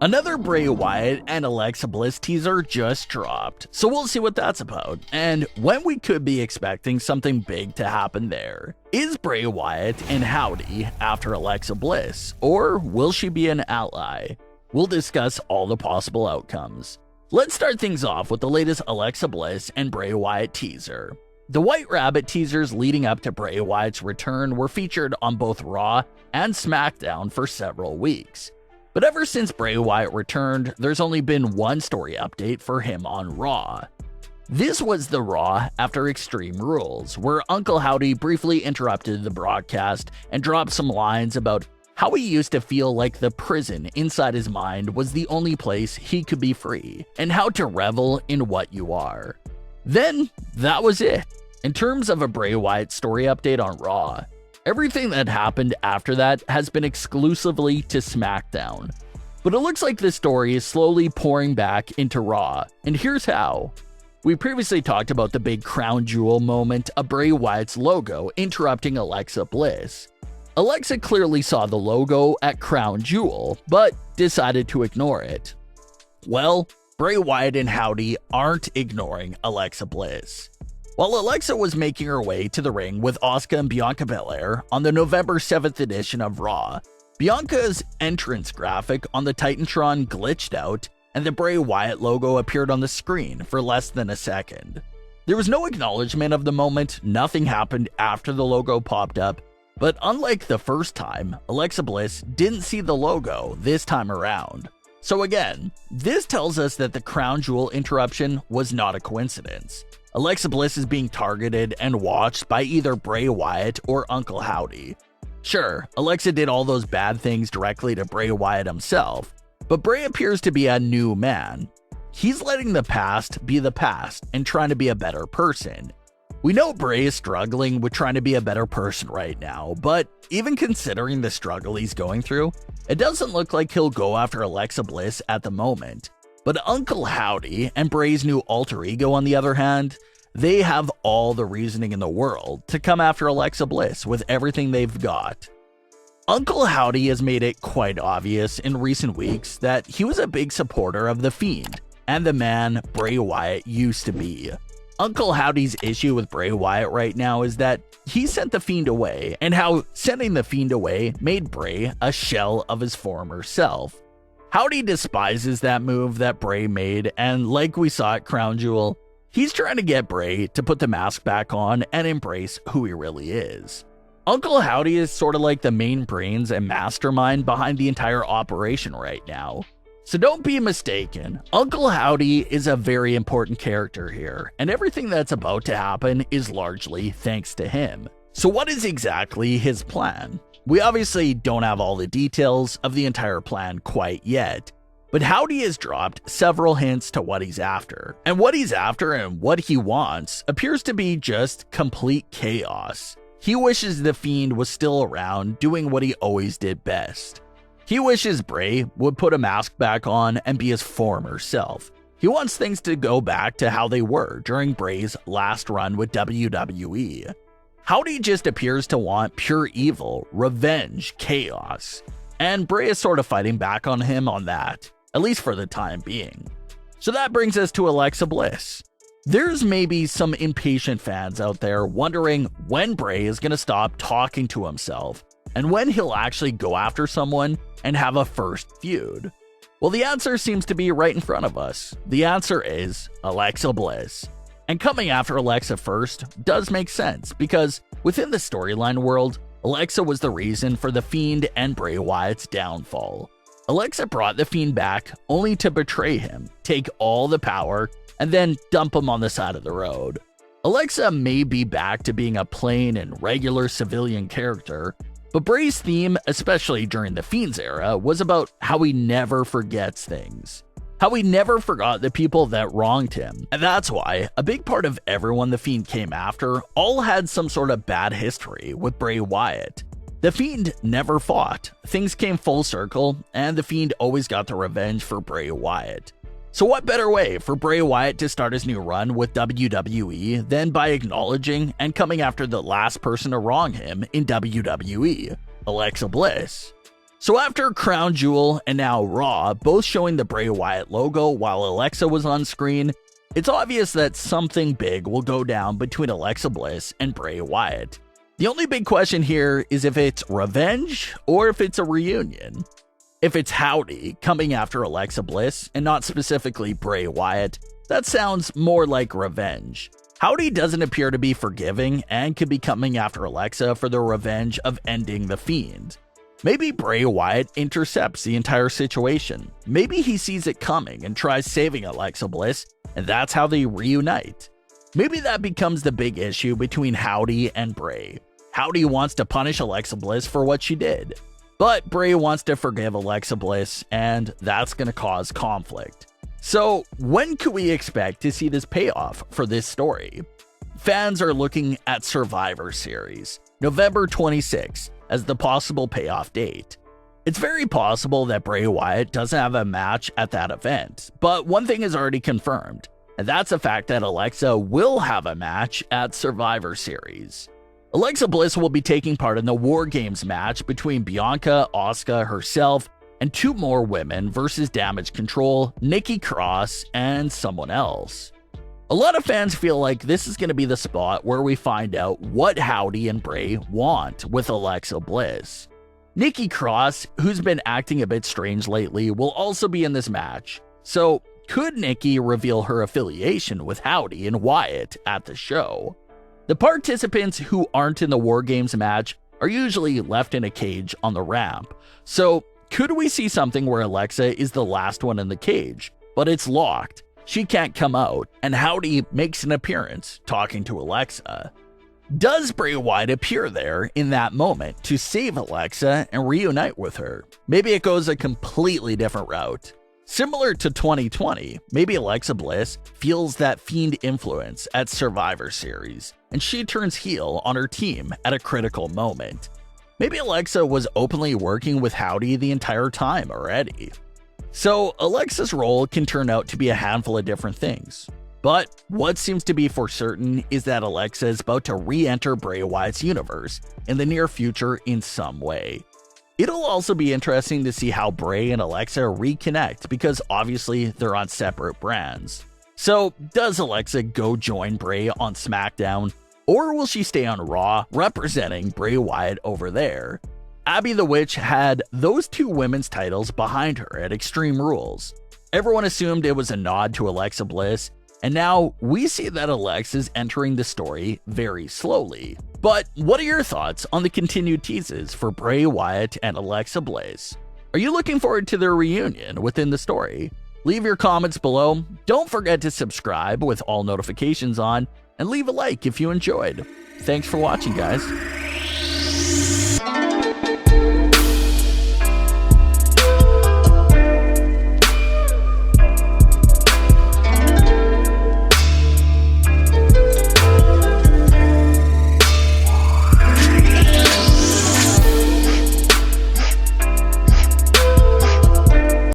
Another Bray Wyatt and Alexa Bliss teaser just dropped, so we'll see what that's about, and when we could be expecting something big to happen there. Is Bray Wyatt and Howdy after Alexa Bliss, or will she be an ally? We'll discuss all the possible outcomes. Let's start things off with the latest Alexa Bliss and Bray Wyatt teaser. The White Rabbit teasers leading up to Bray Wyatt's return were featured on both Raw and Smackdown for several weeks. But ever since Bray Wyatt returned, there's only been one story update for him on Raw. This was the Raw after Extreme Rules, where Uncle Howdy briefly interrupted the broadcast and dropped some lines about how he used to feel like the prison inside his mind was the only place he could be free, and how to revel in what you are. Then, that was it. In terms of a Bray Wyatt story update on Raw, everything that happened after that has been exclusively to SmackDown. But it looks like this story is slowly pouring back into Raw, and here's how. We previously talked about the big Crown Jewel moment of Bray Wyatt's logo interrupting Alexa Bliss. Alexa clearly saw the logo at Crown Jewel, but decided to ignore it. Well, Bray Wyatt and Howdy aren't ignoring Alexa Bliss. While Alexa was making her way to the ring with Asuka and Bianca Belair on the November 7th edition of Raw, Bianca's entrance graphic on the Titantron glitched out and the Bray Wyatt logo appeared on the screen for less than a second. There was no acknowledgement of the moment, nothing happened after the logo popped up, but unlike the first time, Alexa Bliss didn't see the logo this time around. So again, this tells us that the Crown Jewel interruption was not a coincidence. Alexa Bliss is being targeted and watched by either Bray Wyatt or Uncle Howdy. Sure, Alexa did all those bad things directly to Bray Wyatt himself, but Bray appears to be a new man. He's letting the past be the past and trying to be a better person. We know Bray is struggling with trying to be a better person right now, but even considering the struggle he's going through, it doesn't look like he'll go after Alexa Bliss at the moment. But Uncle Howdy and Bray's new alter ego, on the other hand, they have all the reasoning in the world to come after Alexa Bliss with everything they've got. Uncle Howdy has made it quite obvious in recent weeks that he was a big supporter of The Fiend and the man Bray Wyatt used to be. Uncle Howdy's issue with Bray Wyatt right now is that he sent The Fiend away, and how sending The Fiend away made Bray a shell of his former self. Howdy despises that move that Bray made, and like we saw at Crown Jewel, he's trying to get Bray to put the mask back on and embrace who he really is. Uncle Howdy is sort of like the main brains and mastermind behind the entire operation right now. So don't be mistaken, Uncle Howdy is a very important character here, and everything that's about to happen is largely thanks to him. So what is exactly his plan? We obviously don't have all the details of the entire plan quite yet, but Howdy has dropped several hints to what he's after. And what he's after and what he wants appears to be just complete chaos. He wishes The Fiend was still around, doing what he always did best. He wishes Bray would put a mask back on and be his former self. He wants things to go back to how they were during Bray's last run with WWE. Howdy just appears to want pure evil, revenge, chaos, and Bray is sort of fighting back on him on that, at least for the time being. So that brings us to Alexa Bliss. There's maybe some impatient fans out there wondering when Bray is going to stop talking to himself, and when he'll actually go after someone and have a first feud. Well, the answer seems to be right in front of us. The answer is Alexa Bliss. And coming after Alexa first does make sense, because within the storyline world, Alexa was the reason for The Fiend and Bray Wyatt's downfall. Alexa brought The Fiend back only to betray him, take all the power, and then dump him on the side of the road. Alexa may be back to being a plain and regular civilian character, but Bray's theme, especially during The Fiend's era, was about how he never forgets things. How he never forgot the people that wronged him. And that's why a big part of everyone The Fiend came after all had some sort of bad history with Bray Wyatt. The Fiend never fought. Things came full circle, and The Fiend always got the revenge for Bray Wyatt. So what better way for Bray Wyatt to start his new run with WWE than by acknowledging and coming after the last person to wrong him in WWE, Alexa Bliss. So after Crown Jewel and now Raw both showing the Bray Wyatt logo while Alexa was on screen, it's obvious that something big will go down between Alexa Bliss and Bray Wyatt. The only big question here is if it's revenge or if it's a reunion. If it's Howdy coming after Alexa Bliss and not specifically Bray Wyatt, that sounds more like revenge. Howdy doesn't appear to be forgiving and could be coming after Alexa for the revenge of ending the Fiend. Maybe Bray Wyatt intercepts the entire situation. Maybe he sees it coming and tries saving Alexa Bliss, and that's how they reunite. Maybe that becomes the big issue between Howdy and Bray. Howdy wants to punish Alexa Bliss for what she did, but Bray wants to forgive Alexa Bliss, and that's going to cause conflict. So, when could we expect to see this payoff for this story? Fans are looking at Survivor Series, November 26th, as the possible payoff date. It's very possible that Bray Wyatt doesn't have a match at that event, but one thing is already confirmed, and that's the fact that Alexa will have a match at Survivor Series. Alexa Bliss will be taking part in the War Games match between Bianca, Asuka herself, and two more women versus Damage Control, Nikki Cross, and someone else. A lot of fans feel like this is going to be the spot where we find out what Howdy and Bray want with Alexa Bliss. Nikki Cross, who's been acting a bit strange lately, will also be in this match. So, could Nikki reveal her affiliation with Howdy and Wyatt at the show? The participants who aren't in the War Games match are usually left in a cage on the ramp. So, could we see something where Alexa is the last one in the cage, but it's locked? She can't come out, and Howdy makes an appearance talking to Alexa. Does Bray Wyatt appear there in that moment to save Alexa and reunite with her? Maybe it goes a completely different route. Similar to 2020, maybe Alexa Bliss feels that Fiend influence at Survivor Series, and she turns heel on her team at a critical moment. Maybe Alexa was openly working with Howdy the entire time already. So Alexa's role can turn out to be a handful of different things. But what seems to be for certain is that Alexa is about to re-enter Bray Wyatt's universe in the near future in some way. It'll also be interesting to see how Bray and Alexa reconnect because obviously they're on separate brands. So does Alexa go join Bray on Smackdown, or will she stay on Raw representing Bray Wyatt over there? Abby the Witch had those two women's titles behind her at Extreme Rules. Everyone assumed it was a nod to Alexa Bliss, and now we see that Alexa's entering the story very slowly. But what are your thoughts on the continued teases for Bray Wyatt and Alexa Bliss? Are you looking forward to their reunion within the story? Leave your comments below. Don't forget to subscribe with all notifications on, and leave a like if you enjoyed. Thanks for watching, guys.